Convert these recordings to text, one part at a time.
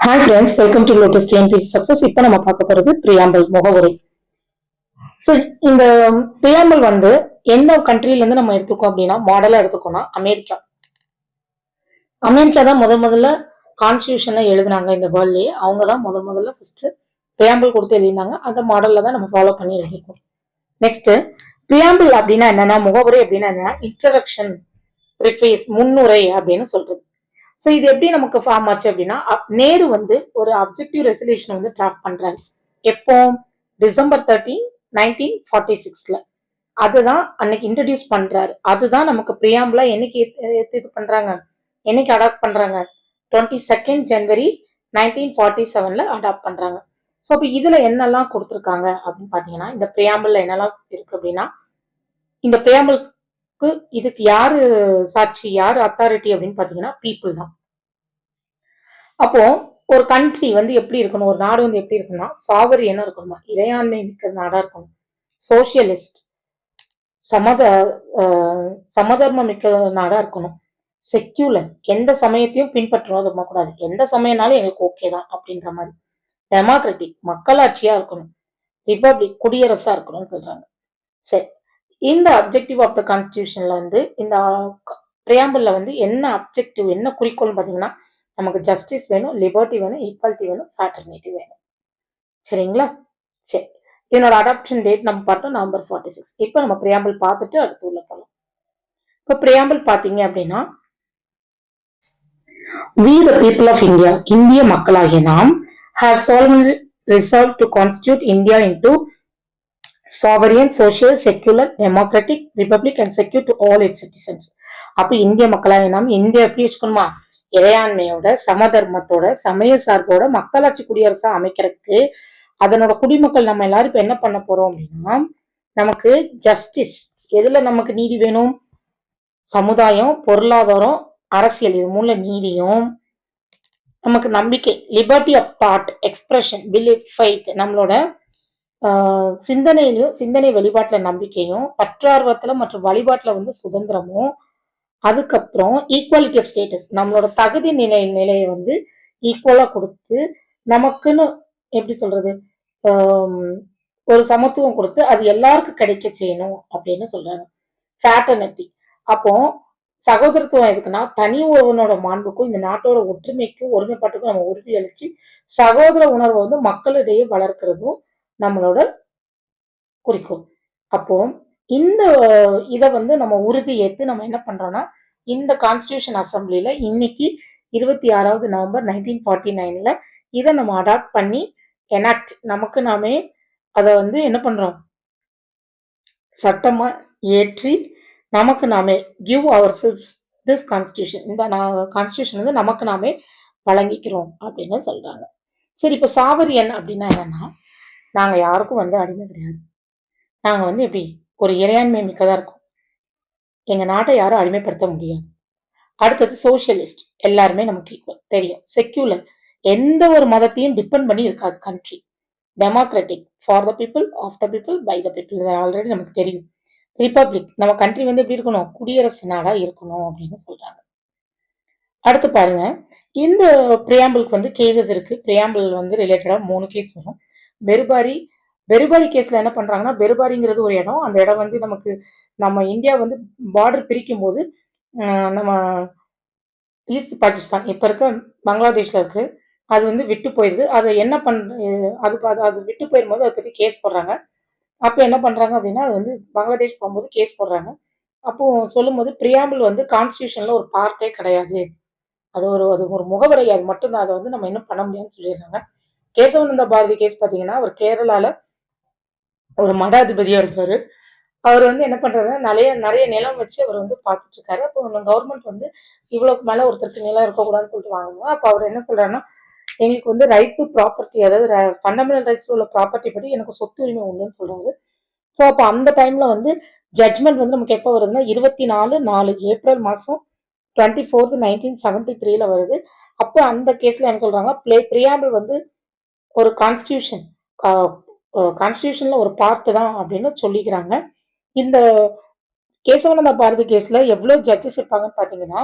Hi friends, welcome to lotus TNPSC success. இப்போ நம்ம பார்க்க போறது பிரியாம்பல் முகவுரை. ஸோ இந்த பிரியாம்பல் வந்து எந்த கண்ட்ரில இருந்து நம்ம எடுத்துக்கோம் அப்படின்னா, மாடலா எடுத்துக்கோம்னா அமெரிக்கா. அமெரிக்கா தான் முதல்ல கான்ஸ்டியூஷனை எழுதினாங்க இந்த வேர்ல்ட்லயே. அவங்க தான் முதல்ல ஃபர்ஸ்ட் பிரியாம்பல் கொடுத்து எழுதினாங்க. அந்த மாடல்ல தான் நம்ம ஃபாலோ பண்ணி எழுதிருக்கோம். நெக்ஸ்ட், பிரியாம்பிள் அப்படின்னா என்னன்னா, முகவுரை அப்படின்னா என்னன்னா, இன்ட்ரடக்ஷன், ப்ரிஃபேஸ், முன்னுரை அப்படின்னு சொல்றது. ஸோ இது எப்படி நமக்கு ஃபார்ம் ஆச்சு அப்படின்னா, நேரு வந்து ஒரு அப்ஜெக்டிவ் ரெசல்யூஷன் வந்து டிராஃப்ட் பண்றாரு. எப்போ? டிசம்பர் 13, 1946. அதுதான் அன்னைக்கு இன்ட்ரடியூஸ் பண்றாரு. அதுதான் நமக்கு பிரியாம்பிளா என்னைக்கு இது பண்றாங்க, என்னைக்கு அடாப்ட் பண்றாங்க? 22 ஜனவரி 1947 அடாப்ட் பண்றாங்க. ஸோ அப்ப இதுல என்னெல்லாம் கொடுத்துருக்காங்க அப்படின்னு பாத்தீங்கன்னா, இந்த பிரியாம்பிள்ல என்னெல்லாம் இருக்கு அப்படின்னா, இந்த பிரியாம்பிளுக்கு இதுக்கு யாரு சாட்சி, யாரு அத்தாரிட்டி அப்படின்னு பாத்தீங்கன்னா, பீப்புள் தான். அப்போ ஒரு கண்ட்ரி வந்து எப்படி இருக்கணும், ஒரு நாடு வந்து எப்படி இருக்குன்னா, சாவரியனா இருக்கணுமா, இறையாண்மை மிக்க நாடா இருக்கணும், சோசியலிஸ்ட், சமத சமதர்மம் மிக்க நாடா இருக்கணும், செக்யூலர், எந்த சமயத்தையும் பின்பற்றணும் கூடாது, எந்த சமயம்னாலும் எங்களுக்கு ஓகே தான் அப்படின்ற மாதிரி, டெமோக்ராட்டிக், மக்களாட்சியா இருக்கணும், ரிபப்ளிக், குடியரசா இருக்கணும்னு சொல்றாங்க. சரி, இந்த அப்ஜெக்டிவ் ஆஃப் த கான்ஸ்டிடியூஷன்ல வந்து இந்த பிரியாம்பிள்ல வந்து என்ன அப்ஜெக்டிவ், என்ன குறிக்கோள்னு பாத்தீங்கன்னா, நமக்கு ஜஸ்டிஸ் வேணும், லிபர்ட்டி வேணும், ஈக்வாலிட்டி வேணும், ஃப்ராட்டர்னிட்டி வேணும். சரிங்களா? சரி, என்னோட அடாப்ஷன் டேட் நம்ம பார்த்தோம் நவம்பர் 46. இப்போ நம்ம பிரியாம்பிள் பார்த்துட்டு அடுத்து உள்ள போகலாம். இப்போ பிரியாம்பிள் பார்த்தீங்க அப்படின்னா, we the people of India, இந்திய மக்களாகிய நாம், have solemnly resolved to constitute India into sovereign, social, secular, democratic, republic and secure to all its citizens. அப்ப இந்திய மக்களாகிய நாம் இந்தியா எப்படி வச்சுக்கணுமா, இறையாண்மையோட, சமதர்மத்தோட, சமய சார்போட, மக்களாட்சி குடியரசா அமைக்கிறதுக்கு அதனோட குடிமக்கள் நம்ம எல்லாரும் இப்ப என்ன பண்ண போறோம் அப்படின்னா, நமக்கு ஜஸ்டிஸ், எதுல நமக்கு நீதி வேணும், சமுதாயம், பொருளாதாரம், அரசியல், இது மூல நீதியும், நமக்கு நம்பிக்கை, liberty of thought, expression, belief, faith, நம்மளோட சிந்தனையிலையும், சிந்தனை வெளிப்பாட்டுல நம்பிக்கையும், பற்றார்வத்துல மற்றும் வழிபாட்டுல வந்து சுதந்திரமும், அதுக்கப்புறம் ஈக்குவாலிட்டி ஆஃப் ஸ்டேட்டஸ், நம்மளோட தகுதி நிலையை வந்து ஈக்குவலா கொடுத்து, நமக்குன்னு எப்படி சொல்றது, ஒரு சமத்துவம் கொடுத்து அது எல்லாருக்கும் கிடைக்க செய்யணும் அப்படின்னு சொல்றாங்க. ஃப்ராட்டர்னிட்டி, அப்போ சகோதரத்துவம் எதுக்குன்னா, தனி ஒருவனோட மாண்புக்கும் இந்த நாட்டோட ஒற்றுமைக்கும் ஒருமைப்பாட்டுக்கும் நம்ம உறுதி அளிச்சு சகோதர உணர்வை வந்து மக்களிடையே வளர்க்கிறதும் நம்மளோட குறிக்கோள். அப்போ இந்த இதை வந்து நம்ம உறுதி ஏற்று நம்ம என்ன பண்றோம்னா, இந்த கான்ஸ்டிடியூஷன் அசம்பிளில இன்னைக்கு 26 நவம்பர் 1949 இதை நம்ம அடாப்ட் பண்ணி எனாக்ட், நமக்கு நாமே அதை வந்து என்ன பண்றோம், சட்டமா ஏற்றி நமக்கு நாமே give ourselves this constitution, இந்த கான்ஸ்டிடியூஷன் வந்து நமக்கு நாமே வழங்கிக்கிறோம் அப்படின்னு சொல்றாங்க. சரி, இப்போ சாவரியன் அப்படின்னா என்னன்னா, நாங்க யாருக்கும் வந்து அடிமை கிடையாது, நாங்க வந்து எப்படி ஒரு இறையாண்மை மிக்கதா இருக்கும், எங்க நாட்டை யாரும் அடிமைப்படுத்த முடியாது. அடுத்தது சோசியலிஸ்ட், எல்லாருமே நமக்கு ஈக்குவல் தெரியும். செக்யூலர், எந்த ஒரு மதத்தையும் டிபெண்ட் பண்ணி இருக்காது country. Democratic, for the people, of the people, by the people, இது ஆல்ரெடி நமக்கு தெரியும். ரிபப்ளிக், நம்ம கண்ட்ரி வந்து எப்படி இருக்கணும், குடியரசு நாடா இருக்கணும் அப்படின்னு சொல்றாங்க. அடுத்து பாருங்க, இந்த பிரியாம்பிளுக்கு வந்து கேசஸ் இருக்கு. பிரியாம்பிள் வந்து ரிலேட்டடா 3 கேஸ் வரும். பெருபாரி கேஸ்ல என்ன பண்றாங்கன்னா, பெருபாரிங்கிறது ஒரு இடம், அந்த இடம் வந்து நமக்கு நம்ம இந்தியா வந்து பார்டர் பிரிக்கும் போது நம்ம ஈஸ்ட் பாகிஸ்தான் இப்ப இருக்க பங்களாதேஷ்ல இருக்கு, அது வந்து விட்டு போயிருது. அது என்ன அது விட்டு போயிரும்போது அதை பத்தி கேஸ் போடுறாங்க. அப்போ என்ன பண்றாங்க அப்படின்னா, அது வந்து பங்களாதேஷ் போகும்போது கேஸ் போடுறாங்க. அப்போ சொல்லும்போது பிரியாம்பிள் வந்து கான்ஸ்டிடியூஷன்ல ஒரு பார்ட்டே கிடையாது, அது ஒரு முகவரை, அது மட்டும்தான், அதை வந்து நம்ம இன்னும் பண்ண முடியாதுன்னு சொல்லிடுறாங்க. கேசவானந்த பாரதி கேஸ் பாத்தீங்கன்னா, அவர் கேரளால ஒரு மடாதிபதியா இருப்பாரு. அவர் வந்து என்ன பண்றாருன்னா, நிறைய நிலம் வச்சு அவர் வந்து பார்த்துட்டு இருக்காரு. அப்போ கவர்மெண்ட் வந்து இவ்வளவுக்கு மேல ஒருத்தருக்கு நிலம் இருக்கக்கூடாதுன்னு சொல்லிட்டு வாங்குவாங்க. அப்போ அவர் என்ன சொல்றாருன்னா, எங்களுக்கு வந்து ரைட் டு ப்ராப்பர்ட்டி, அதாவது ஃபண்டமெண்டல் ரைட்ஸ் உள்ள ப்ராப்பர்ட்டி படி எனக்கு சொத்து உரிமை உண்டுன்னு சொல்றாரு. ஸோ அப்போ அந்த டைம்ல வந்து ஜட்மெண்ட் வந்து நமக்கு எப்போ வருதுன்னா, 24 ஏப்ரல் மாசம் 24 1973 வருது. அப்போ அந்த கேஸ்ல என்ன சொல்றாங்க, பிரியாம்பிள் வந்து ஒரு கான்ஸ்டிடியூஷன்ல ஒரு பார்ட் தான் அப்படின்னு சொல்லிக்கிறாங்க. இந்த கேசவானந்த பாரதி கேஸ்ல எவ்வளவு ஜட்ஜஸ் இருப்பாங்கன்னு பாத்தீங்கன்னா,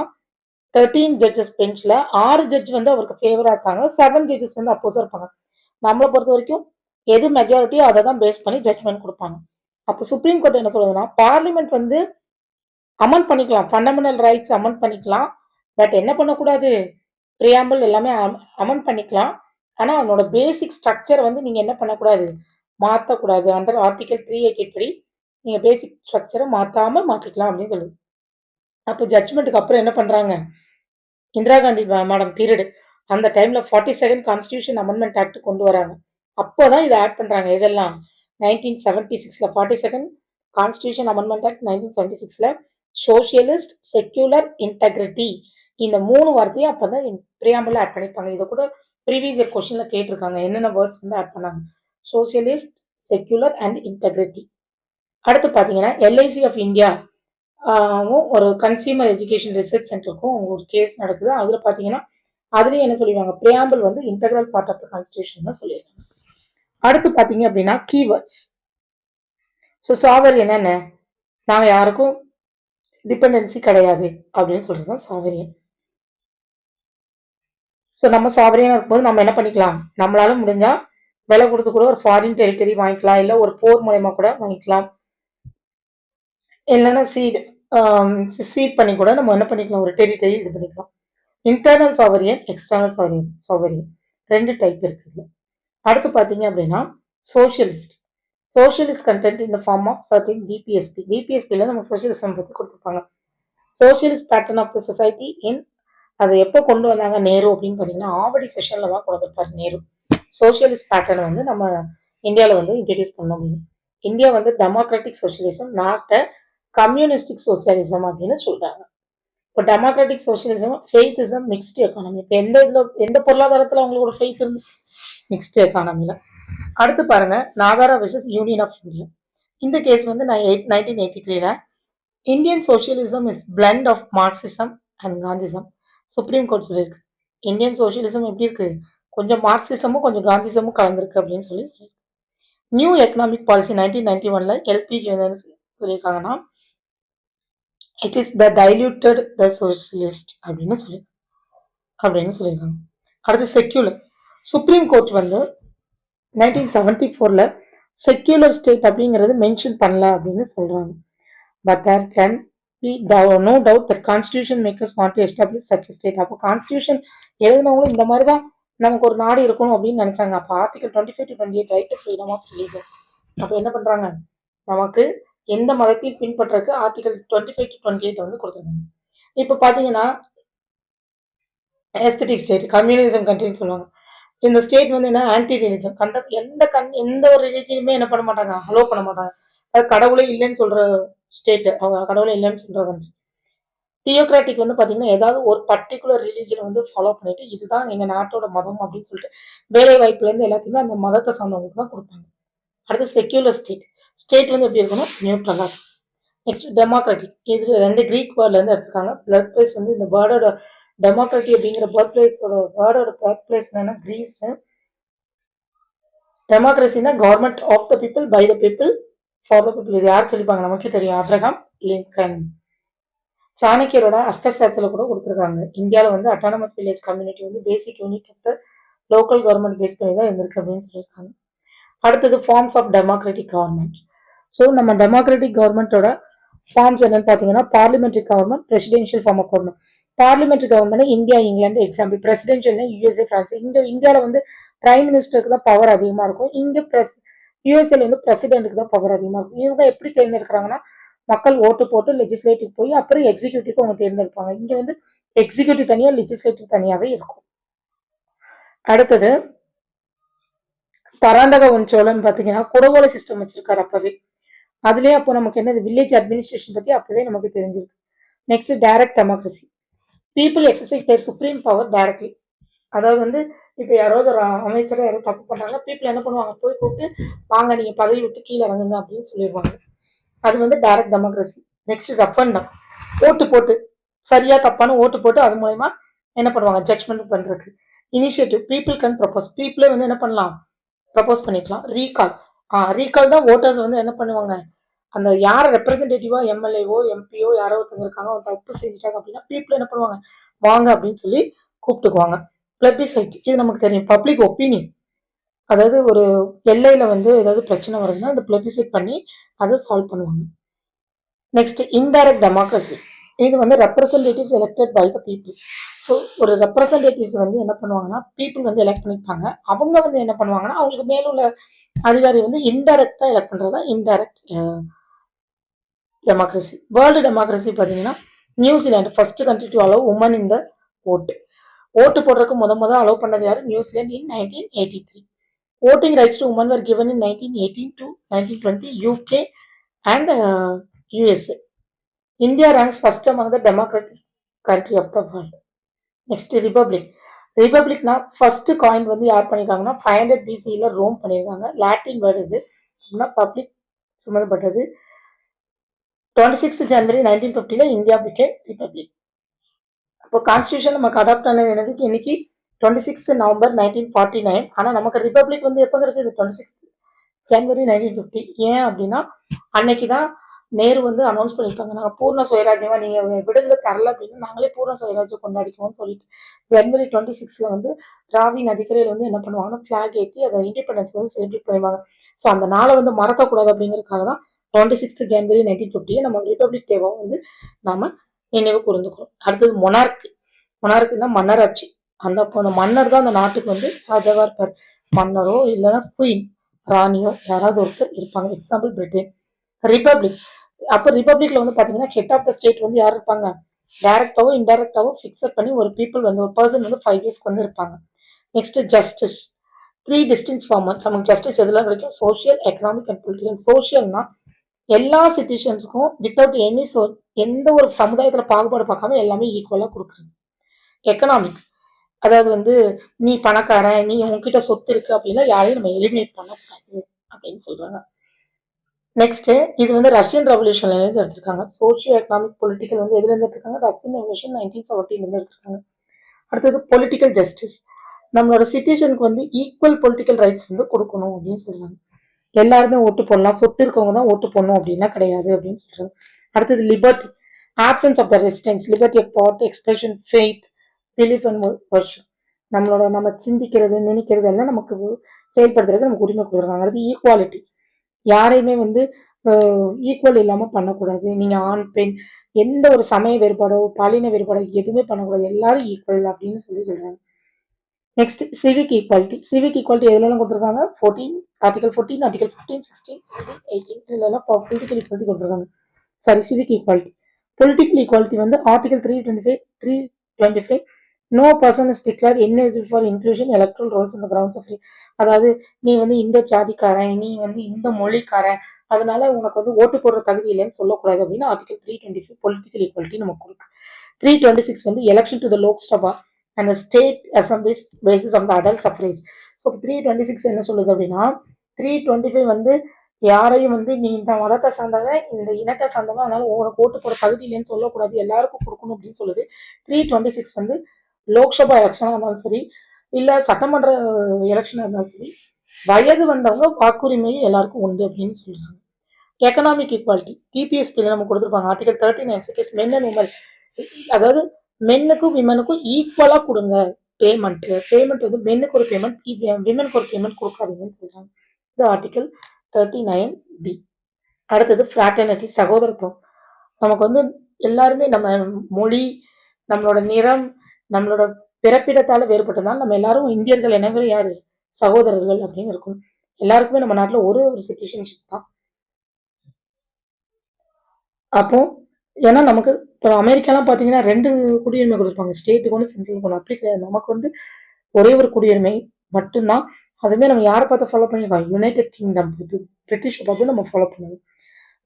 13 ஜட்ஜஸ் பெஞ்ச்ல 6 ஜட்ஜ் வந்து அவருக்கு ஃபேவரா இருப்பாங்க, 7 ஜட்ஜஸ் வந்து அப்போஸா இருப்பாங்க. நம்மளை பொறுத்த வரைக்கும் எது மெஜாரிட்டியோ அதை தான் பேஸ் பண்ணி ஜட்ஜ்மெண்ட் கொடுப்பாங்க. அப்போ சுப்ரீம் கோர்ட் என்ன சொல்லுதுன்னா, பார்லிமெண்ட் வந்து அமெண்ட் பண்ணிக்கலாம், ஃபண்டமெண்டல் ரைட்ஸ் அமெண்ட் பண்ணிக்கலாம், பட் என்ன பண்ணக்கூடாது, ப்ரியாம்பிள் எல்லாமே அமெண்ட் பண்ணிக்கலாம், ஆனா அதனோட பேசிக் ஸ்ட்ரக்சர் வந்து நீங்க என்ன பண்ணக்கூடாது, மாற்றக்கூடாது. அண்டர் ஆர்டிகல் 388 படி நீங்க பேசிக் ஸ்ட்ரக்சரை மாற்றிக்கலாம் அப்படின்னு சொல்லுது. அப்போ ஜட்ஜ்மெண்ட்டுக்கு அப்புறம் என்ன பண்றாங்க, இந்திரா காந்தி மேடம் பீரியடு அந்த டைம்ல 42nd கான்ஸ்டியூஷன் அமெண்ட்மெண்ட் ஆக்ட் கொண்டு வராங்க. அப்போதான் இதை ஆட் பண்றாங்க. இதெல்லாம் 1976ல 42nd கான்ஸ்டியூஷன் அமெண்ட்மெண்ட் ஆக்ட் 1976ல சோசியலிஸ்ட், செக்யூலர், இன்டெகிரிட்டி இந்த 3 வார்த்தையும் அப்பதான் பிரியாம்பிள் ஆட் பண்ணிருப்பாங்க. இதை கூட ப்ரீவியஸ் இயர் கொஸ்டின்ல கேட்டிருக்காங்க, என்னென்ன வேர்ட்ஸ் வந்து ஆட் பண்ணாங்க, சோசியலிஸ்ட், செக்யூலர் அண்ட் இன்டெகிரிட்டி. அடுத்து பாத்தீங்கன்னா எல்ஐசி ஆஃப் இந்தியா ஒரு கன்சியூமர் எஜுகேஷன் ரிசர்ச் சென்டருக்கும் ஒரு கேஸ் நடக்குது. அதுல பாத்தீங்கன்னா அதுலயும் என்ன சொல்லிடுவாங்க, பிரியாம்பிள் வந்து integral part of the constitution தான் சொல்லியிருக்காங்க. அடுத்து பாத்தீங்க அப்படின்னா கீவேர்ட்ஸ். ஸோ சாவரியன் என்ன, நாங்க யாருக்கும் டிபெண்டன்சி கிடையாது அப்படின்னு சொல்றதுதான் சாவரியன். ஸோ நம்ம சாவரியனா இருக்கும்போது நம்ம என்ன பண்ணிக்கலாம், நம்மளால முடிஞ்சா விலை கொடுத்து கூட ஒரு ஃபாரின் டெரிட்டரி வாங்கிக்கலாம், இல்லை ஒரு போர் மூலயமா கூட வாங்கிக்கலாம், இல்லைன்னா சீட் பண்ணி கூட நம்ம என்ன பண்ணிக்கலாம், ஒரு டெரிட்டரி இது பண்ணிக்கலாம். Internal sovereign, external sovereign 2 type இருக்குது. அடுத்து பார்த்தீங்க அப்படின்னா சோஷியலிஸ்ட். சோஷியலிஸ்ட் கண்டென்ட் இந்த ஃபார்ம் ஆஃப் சர்டின் டிபிஎஸ்பி. டிபிஎஸ்பியில் நம்ம சோஷியலிசம் பற்றி கொடுத்துருப்பாங்க. Socialist pattern of the society in, அதை எப்போ கொண்டு வந்தாங்க நேரு அப்படின்னு பார்த்தீங்கன்னா ஆவடி செஷன்ல தான் கொண்டு வந்திருப்பாரு நேரு. சோஷியலிஸ்ட் பேட்டர்ன் வந்து நம்ம இந்தியாவில் வந்து இன்ட்ரடியூஸ் பண்ண முடியும். இந்தியா வந்து democratic socialism, not communistic socialism அப்படின்னு சொல்றாங்க. இப்போ டெமோக்ராட்டிக் சோசியலிசம், ஃபெய்த்திசம், மிக்ஸ்டு எக்கானமி. இப்போ எந்த பொருளாதாரத்தில் அவங்களோட ஃபெய்த் இருந்து, மிக்ஸ்டு எக்கானமியில். அடுத்து பாருங்க Nakara versus union of India. இந்த கேஸ் வந்து 1983ல Indian socialism is blend of Marxism and Gandhism. Supreme court சொல்லியிருக்கு, இந்தியன் சோசியலிசம் எப்படி இருக்கு, கொஞ்சம் மார்க்சிசமும் கொஞ்சம் காந்திசமும் கலந்துருக்கு அப்படின்னு சொல்லி நியூ எக்கனாமிக் பாலிசி 1991ல எல்பிஜி வந்து சொல்லியிருக்காங்கன்னா it is the diluted the socialist அப்படின்னு சொல்லியிருக்காங்க. அடுத்து செக்யூலர். சுப்ரீம் கோர்ட் வந்து 1974ல செக்யூலர் ஸ்டேட் அப்படிங்கிறது மென்ஷன் பண்ணல அப்படின்னு சொல்றாங்க. But there can be no doubt that constitution makers want to establish such state. அப்போ கான்ஸ்டியூஷன் எழுதினவங்களும் இந்த மாதிரி தான் நமக்கு ஒரு நாடு இருக்கணும் அப்படின்னு நினைச்சாங்க. அப்போ article 25 to 28 right to freedom of religion. அப்போ என்ன பண்றாங்க, நமக்கு எந்த மதத்தையும் பின்பற்றக்கு ஆர்டிகல் 25 to 28 வந்து கொடுத்துருக்காங்க. இப்போ பாத்தீங்கன்னா எஸ்தட்டிக் ஸ்டேட், கம்யூனிசம் கண்ட்ரின்னு சொல்லுவாங்க. இந்த ஸ்டேட் வந்து என்ன, ஆன்டி ரிலிஜன் எந்த ஒரு ரிலிஜனுமே என்ன பண்ண மாட்டாங்க, அலோவ் பண்ண மாட்டாங்க. அது கடவுளே இல்லைன்னு சொல்ற ஸ்டேட், அவங்க கடவுளே இல்லைன்னு சொல்ற கண்ட்ரி. தியோக்ராட்டிக் வந்து பாத்தீங்கன்னா ஏதாவது ஒரு பர்டிகுலர் ரிலிஜனை வந்து ஃபாலோ பண்ணிட்டு இதுதான் எங்க நாட்டோட மதம் அப்படின்னு சொல்லிட்டு வேலை வாய்ப்புல இருந்து எல்லாத்தையுமே அந்த மதத்தை சார்ந்தவங்களுக்கு தான் கொடுப்பாங்க. அடுத்து செக்யூலர் ஸ்டேட். ஸ்டேட் வந்து எப்படி இருக்கணும், நியூட்ரலா. Next democratic. இது 2 கிரீக் வேர்ட்ல இருந்து எடுத்துருக்காங்க. பிளட் பிளேஸ் வந்து இந்த வேர்டோட டெமோக்ராட்டி அப்படிங்கிற பர்த் பிளேஸோட வேர்டோட பர்த் பிளேஸ் என்னன்னா கிரீஸ். டெமோக்ரஸினா government of the people, by the people, for the people. இது யார் சொல்லிப்பாங்க, நமக்கே தெரியும், ஆப்ரஹாம் லிங்கன். சாணக்கியரோட அஷ்டசாஸ்திரத்துல கூட கொடுத்துருக்காங்க, இந்தியாவில் வந்து அட்டானமஸ் வில்லேஜ் கம்யூனிட்டி வந்து basic unit of the local government base பண்ணி தான் இருந்திருக்கு அப்படின்னு சொல்லியிருக்காங்க. அடுத்தது forms of democratic government. So நம்ம டெமோக்ராட்டிக் கவர்மெண்ட்டோட ஃபார்ம்ஸ் என்னன்னு பார்த்தீங்கன்னா parliamentary government, presidential form of government. Parliamentary government India, England example. பிரசிடென்ஷியல்னா யூஎஸ்ஏ, பிரான்ஸ். இந்தியாவில் வந்து பிரைம் மினிஸ்டருக்கு தான் பவர் அதிகமாக இருக்கும். இங்கே யூஎஸ்ஏல வந்து பிரசிடென்ட்டுக்கு தான் பவர் அதிகமாக இருக்கும். இவங்க எப்படி தேர்ந்தெடுக்கிறாங்கன்னா மக்கள் ஓட்டு போட்டு லெஜிஸ்லேட்டிவ் போய் அப்புறம் எக்ஸிக்யூட்டிவ் அவங்க தேர்ந்தெடுப்பாங்க. இங்க வந்து எக்ஸிக்யூட்டிவ் தனியா, லெஜிஸ்லேட்டிவ் தனியாவே இருக்கும். அடுத்தது பராந்தக சோழன் பாத்தீங்கன்னா குடவோலை சிஸ்டம் வச்சிருக்காரு அப்பவே. அதுலயே அப்போ நமக்கு என்னது வில்லேஜ் அட்மினிஸ்ட்ரேஷன் பத்தி அப்பவே நமக்கு தெரிஞ்சிருக்கு. Next direct democracy. People exercise their supreme power directly. அதாவது வந்து இப்போ யாராவது ஒரு அமைச்சரை யாரோ தப்பு பண்றாங்க, பீப்புள் என்ன பண்ணுவாங்க, போய் கூப்பிட்டு வாங்க நீங்க பதவி விட்டு கீழே இறங்குங்க அப்படின்னு சொல்லிடுவாங்க. அது வந்து டைரக்ட் டெமோக்ரஸி. Next referendum. ஓட்டு போட்டு சரியா தப்பான ஓட்டு போட்டு அது மூலயமா என்ன பண்ணுவாங்க, ஜட்ஜ்மெண்ட் பண்றதுக்கு. இனிஷியேட்டிவ். People can propose. பீப்புளே வந்து என்ன பண்ணலாம், ப்ரப்போஸ் பண்ணிக்கலாம். ரீகால். ரீகால் தான் ஓட்டர்ஸ் வந்து என்ன பண்ணுவாங்க, அந்த யார ரெப்ரஸன்டேட்டிவா எம்எல்ஏவோ எம்பியோ யாரோ ஒருத்தவங்க இருக்காங்க, ஒரு தப்பு செஞ்சுட்டாங்க அப்படின்னா பீப்புள் என்ன பண்ணுவாங்க, வாங்க அப்படின்னு சொல்லி கூப்பிட்டுக்குவாங்க. பிளபிசைட் இது நமக்கு தெரியும், பப்ளிக் ஒப்பீனியன். அதாவது ஒரு எல்லையில வந்து ஏதாவது பிரச்சனை வருதுன்னா அந்த பிளபிசைட் பண்ணி அதை சால்வ் பண்ணுவாங்க. Next indirect democracy. இது வந்து representatives elected by the people. So ஒரு ரெப்ரசன்டேட்டிவ்ஸ் வந்து என்ன பண்ணுவாங்கன்னா பீப்புள் வந்து எலெக்ட் பண்ணிப்பாங்க. அவங்க வந்து என்ன பண்ணுவாங்கன்னா அவங்களுக்கு மேலுள்ள அதிகாரி வந்து இன்டைரக்டா எலெக்ட் பண்றதா இன்டைரக்ட் டெமோக்ரஸி. வேர்ல்டு டெமோக்ரஸி பார்த்தீங்கன்னா New Zealand first country to allow women in the vote. ஓட்டு போடுறதுக்கு முதல் அலோவ் பண்ணது யாரு? New Zealand in 1983. Voting rights to women were given in 1918 to 1920 UK and USA. India ranks first among the democratic country of the world. Next republic. ரிபப்ளிக்னா first coin வந்து யார் பண்ணிருக்காங்கன்னா 500 BCல ரோம் பண்ணியிருக்காங்க. லாட்டின் வேர்டு இது அப்படின்னா பப்ளிக் சம்மந்தப்பட்டது. 26 January 1950 India became republic. இப்போ கான்ஸ்டியூஷன் நமக்கு அடாப்ட் ஆனது என்னதுக்கு இன்னைக்கு 26 November 1949. ஆனால் நமக்கு ரிபப்ளிக் வந்து எப்போ கிடைச்சது? 26 January 1950. ஏன் அப்படின்னா அன்னைக்கு தான் நேரு வந்து அனௌன்ஸ் பண்ணியிருக்காங்க, நாங்கள் பூர்ண சுயராஜ்யமா நீங்கள் விடுதலை தரல அப்படின்னா நாங்களே பூர்ண சுயராஜ்யம் கொண்டாடிக்குவோம்னு சொல்லிட்டு January 26 வந்து ராவி நதிக்கரையில் வந்து என்ன பண்ணுவாங்கன்னா ஃபிளாக் ஏற்றி அதை இண்டிபெண்டன்ஸ் வந்து செலிப்ரேட் பண்ணுவாங்க. ஸோ அந்த நாளை வந்து மறக்கக்கூடாது அப்படிங்கிறதுக்காக தான் 26 January 1950 நம்ம ரிபப்ளிக் டேவாக வந்து நாம நினைவு கூர்ந்துக்கிறோம். அடுத்தது மொனார்க். மொனார்க்குன்னா மன்னராட்சி. அந்த மன்னர் தான் அந்த நாட்டுக்கு வந்து ராஜாவா இருப்பார். மன்னரோ இல்லைன்னா குயின் ராணியோ யாராவது ஒருத்தர் இருப்பாங்க. Example Britain. ரிபப்ளிக். அப்போ ரிபப்ளிக்ல வந்து பாத்தீங்கன்னா ஹெட் ஆஃப் த ஸ்டேட் வந்து யார் இருப்பாங்க? டைரக்டாவோ இன்டைரக்டாவோ ஃபிக்ஸட் பண்ணி ஒரு பீப்புள் வந்து ஒரு பர்சன் வந்து 5 இயர்ஸ்க்கு வந்து இருப்பாங்க. Next justice. 3 distinct former. நமக்கு ஜஸ்டிஸ் எதெல்லாம் கிடைக்கும்? Social, economic and political. சோஷியல்னா எல்லா சிட்டிசன்ஸ்க்கும் வித்தவுட் எனி எந்த ஒரு சமுதாயத்துல பாகுபாடு பார்க்காம எல்லாமே ஈக்குவலா கொடுக்குறது. எக்கனாமிக் அதாவது வந்து நீ பணக்காரன், நீ உன்கிட்ட சொத்து இருக்கு அப்படின்னா யாரையும் நம்ம எலிமினேட் பண்ணக்கூடாது அப்படின்னு சொல்றாங்க. நெக்ஸ்ட் இது வந்து ரஷ்யன் ரெவல்யூஷன்ல இருந்து எடுத்திருக்காங்க. சோசியோ எக்கனாமிக் பொலிட்டிக்கல் வந்து எதுல இருந்து எடுத்திருக்காங்க? ரஷ்யன் ரெவல்யூஷன் 1917 இருந்து எடுத்திருக்காங்க. அடுத்தது பொலிட்டிக்கல் ஜஸ்டிஸ். நம்மளோட சிட்டிசனுக்கு வந்து ஈக்குவல் பொலிட்டிக்கல் ரைட்ஸ் வந்து கொடுக்கணும் அப்படின்னு சொல்றாங்க. எல்லாருமே ஓட்டு போடலாம், சொத்து இருக்கவங்க தான் ஓட்டு போடணும் அப்படின்னா கிடையாது அப்படின்னு சொல்றாங்க. அடுத்தது liberty. Absence of the resistance. Liberty of thought, expression, faith, belief and worship. நம்ம சிந்திக்கிறது, நினைக்கிறது எல்லாம் நமக்கு செயல்படுத்துறதுக்கு நமக்கு உரிமை கொடுக்குறாங்க. அடுத்து ஈக்குவாலிட்டி. யாரையுமே வந்து ஈக்குவல் இல்லாம பண்ணக்கூடாது. நீங்க ஆண் பெண் எந்த ஒரு சமய வேறுபாடோ பாலின வேறுபாடோ எதுவுமே பண்ணக்கூடாது, எல்லாரும் ஈக்குவல் அப்படின்னு சொல்றாங்க. Next civic equality. Civic equality எதுலாம் கொடுத்துருக்காங்க? 14 ஆர்டிகல் 14, ஆர்டிகல் 15, 16, 17, 18 இதெல்லாம் பொலிட்டிக்கல் ஈக்குவாலிட்டி கொடுத்துருக்காங்க. Sorry, civic equality. Political equality வந்து article 325 no person is declare ineligible for inclusion electoral rolls இந்த கிரவுண்ட்ஸ் ஆஃப். அதாவது நீ வந்து இந்த ஜாதிக்காரன், நீ வந்து இந்த மொழிக்காரன், அதனால உனக்கு வந்து ஓட்டு போடுற தகுதி இல்லைன்னு சொல்லக்கூடாது அப்படின்னு ஆர்டிகல் 325 பொலிட்டிக்கல் ஈக்குவாலிட்டி நமக்கு கொடுக்கு. 326 வந்து election to the Lok Sabha and state assemblies basis on the adult suffrage. So 326 என்ன சொல்லுது அப்படின்னா 325 வந்து யாரையும் வந்து நீ இந்த மதத்தை சார்ந்தவன், இந்த இனத்தை சார்ந்தவன், அதனால உனக்கு ஓட்டு போட தகுதி இல்லைன்னு சொல்லக்கூடாது, எல்லாருக்கும் கொடுக்கணும் அப்படின்னு சொல்லுது. 326 வந்து லோக்சபா எலெக்ஷனாக இருந்தாலும் சரி, இல்லை சட்டமன்ற எலெக்ஷனாக இருந்தாலும் சரி, வயது வந்தவங்க வாக்குரிமையும் எல்லாருக்கும் உண்டு அப்படின்னு சொல்றாங்க. எக்கனாமிக் ஈக்குவாலிட்டி டிபிஎஸ்பியில் நம்ம கொடுத்துருப்பாங்க. Article 39 men and women. அதாவது மென்னுக்கும் விமனுக்கும் ஈக்குவலா கொடுங்க பேமெண்ட். பேமெண்ட் வந்து மென்னுக்கு ஒரு பேமெண்ட், விமனுக்கு ஒரு பேமெண்ட் கொடுக்காதீங்கன்னு சொல்றாங்க. இது ஆர்டிகல் 39D. அடுத்தது ஃப்ராட்டர்னிட்டி, சகோதரத்துவம். நமக்கு வந்து எல்லாருமே நம்ம மொழி, நம்மளோட நிறம், நம்மளோட பிறப்பிடத்தால வேறுபட்டதால் நம்ம எல்லாரும் இந்தியர்கள் எனவே யாரு? சகோதரர்கள் அப்படின்னு இருக்கும். எல்லாருக்குமே நம்ம நாட்டுல ஒரு சிட்டிசன்ஷிப் தான். அப்போ ஏன்னா நமக்கு இப்போ அமெரிக்காலாம் பார்த்தீங்கன்னா 2 குடியுரிமை கொடுத்துருப்பாங்க, ஸ்டேட்டுக்கு ஒன்று சென்ட்ரலுக்கு ஒன்று. அப்படி கிடையாது, நமக்கு வந்து ஒரே ஒரு குடியுரிமை மட்டும்தான். அதுவுமே நம்ம யாரை பார்த்து ஃபாலோ பண்ணியிருக்கோம்? யுனைடெட் கிங்டம், பிரிட்டிஷை பார்த்து நம்ம ஃபாலோ பண்ணுவோம்.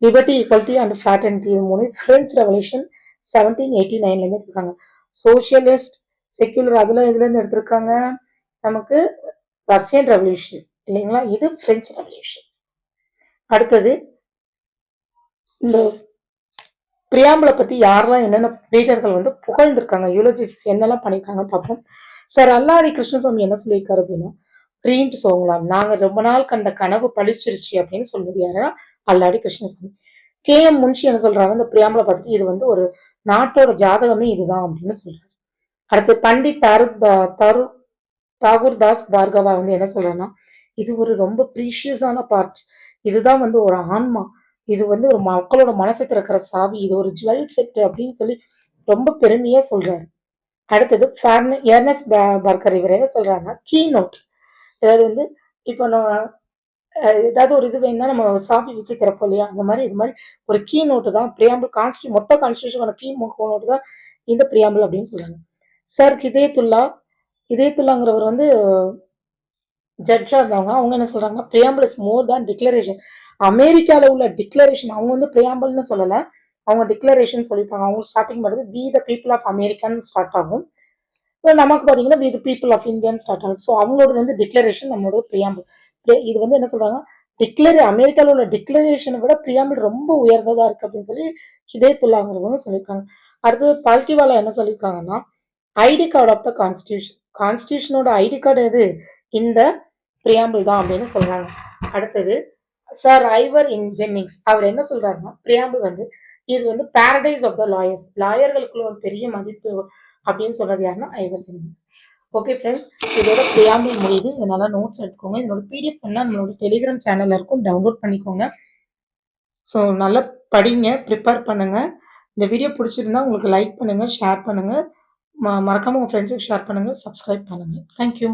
லிபர்ட்டி, ஈக்குவாலிட்டி அண்ட் ஃப்ராட்டர்னிட்டி இது மூணு ஃப்ரெஞ்ச் ரெவல்யூஷன் 1789 எடுத்திருக்காங்க. சோசியலிஸ்ட், செக்யூலர் இதுலேருந்து எடுத்திருக்காங்க. நமக்கு ரஷ்யன் ரெவல்யூஷன் இல்லைங்களா, இது பிரெஞ்சு ரெவல்யூஷன். அடுத்தது இந்த பிரியாம்பிளை பத்தி யாரெல்லாம் என்னென்ன ரீடர்கள் வந்து புகழ்ந்திருக்காங்க, யூலோஜிஸ்ட் என்னெல்லாம் பண்ணியிருக்காங்கன்னு பார்ப்போம். சார் அல்லாடி கிருஷ்ணசாமி என்ன சொல்லியிருக்காரு அப்படின்னா, ட்ரீம் டு சோங்கலாம், நாங்க ரொம்ப நாள் கண்ட கனவு பழிச்சிருச்சு அப்படின்னு சொன்னது யாருன்னா அல்லாடி கிருஷ்ணசாமி. KM முன்ஷி என்ன சொல்றாங்க, இந்த பிரியாம்பிளை பார்த்துட்டு இது வந்து ஒரு நாட்டோட ஜாதகமே இதுதான் அப்படின்னு சொல்றாரு. அடுத்து பண்டிட் தாகூர் தாஸ் பார்கவா வந்து என்ன சொல்றேன்னா, இது ஒரு ரொம்ப ப்ரீஷியஸான பார்ட். இதுதான் வந்து ஒரு ஆன்மா. இது வந்து ஒரு மக்களோட மனசை திறக்கிற சாவி. இது ஒரு ஜுவல் செட் அப்படின்னு சொல்லி ரொம்ப பெருமையா சொல்றாரு. அடுத்தது எர்னஸ்ட் பர்கர் இவர் என்ன சொல்றாருன்னா, கீ நோட். அதாவது வந்து இப்போ நம்ம ஏதாவது ஒரு இது வேணும்னா நம்ம சாவி வச்சு திறப்போம் இல்லையா? அந்த மாரி இது மாரி ஒரு கீ நோட்டு தான் பிரியாம்பிள் மொத்த கான்ஸ்டிடியூஷனோட கீ நோட்டு தான் இந்த பிரியாம்பிள் அப்படின்னு சொல்றாங்க. சர் இதயத்துல்லாங்கிறவர் வந்து ஜட்ஜா இருந்தவங்க. அவங்க என்ன சொல்றாங்கன்னா, preamble is more than declaration. அமெரிக்கால உள்ள டிக்ளரேஷன் அவங்க வந்து பிரியாம்பிள்னு சொல்லல. அவங்க டிக்ளரேஷன் சொல்லியிருப்பாங்க. அவங்க ஸ்டார்ட்டிங் பண்ணுறது வி த பீப்பிள் ஆஃப் அமெரிக்கான்னு ஸ்டார்ட் ஆகும். இப்போ நமக்கு பார்த்தீங்கன்னா வி த பீப்பிள் ஆஃப் இந்தியான்னு ஸ்டார்ட் ஆகும். ஸோ அவங்களோடது வந்து டிக்ளரேஷன், நம்மளோட பிரியாம்பிள். இது வந்து என்ன சொல்றாங்க, அமெரிக்காவில் உள்ள டிக்ளரேஷனை விட பிரியாம்பிள் ரொம்ப உயர்ந்ததா இருக்கு அப்படின்னு சொல்லி ஹிதயத்துல்லாங்கிறவங்க சொல்லியிருக்காங்க. அடுத்தது பல்கிவாலா என்ன சொல்லியிருக்காங்கன்னா, ID card of the constitution. கான்ஸ்டியூஷனோட ஐடி கார்டு எது? இந்த பிரியாம்பிள் தான் அப்படின்னு சொல்றாங்க. அடுத்தது சார் ஐவர் இன் ஜென்னிங்ஸ் அவர் என்ன சொல்றாருன்னா, பிரியாம்பிள் வந்து இது வந்து பாரடைஸ் ஆஃப் த லாயர்ஸ். லாயர்களுக்குள்ள ஒரு பெரிய மதிப்பு அப்படின்னு சொல்றது யாருன்னா ஐவர் ஜென்னிங்ஸ். ஓகே ஃப்ரெண்ட்ஸ், இதோட பிரியாம்பிள் முடியுது. இதனால நோட்ஸ் எடுத்துக்கோங்க. இதனோட பிடிஎஃப் பண்ணால் நம்மளோட டெலிகிராம் சேனல்ல இருக்கும், டவுன்லோட் பண்ணிக்கோங்க. ஸோ நல்லா படிங்க, ப்ரிப்பேர் பண்ணுங்க. இந்த வீடியோ பிடிச்சிருந்தா உங்களுக்கு லைக் பண்ணுங்க, ஷேர் பண்ணுங்க. மறக்காம உங்க ஃப்ரெண்ட்ஸுக்கு ஷேர் பண்ணுங்க, சப்ஸ்கிரைப் பண்ணுங்க. தேங்க்யூ.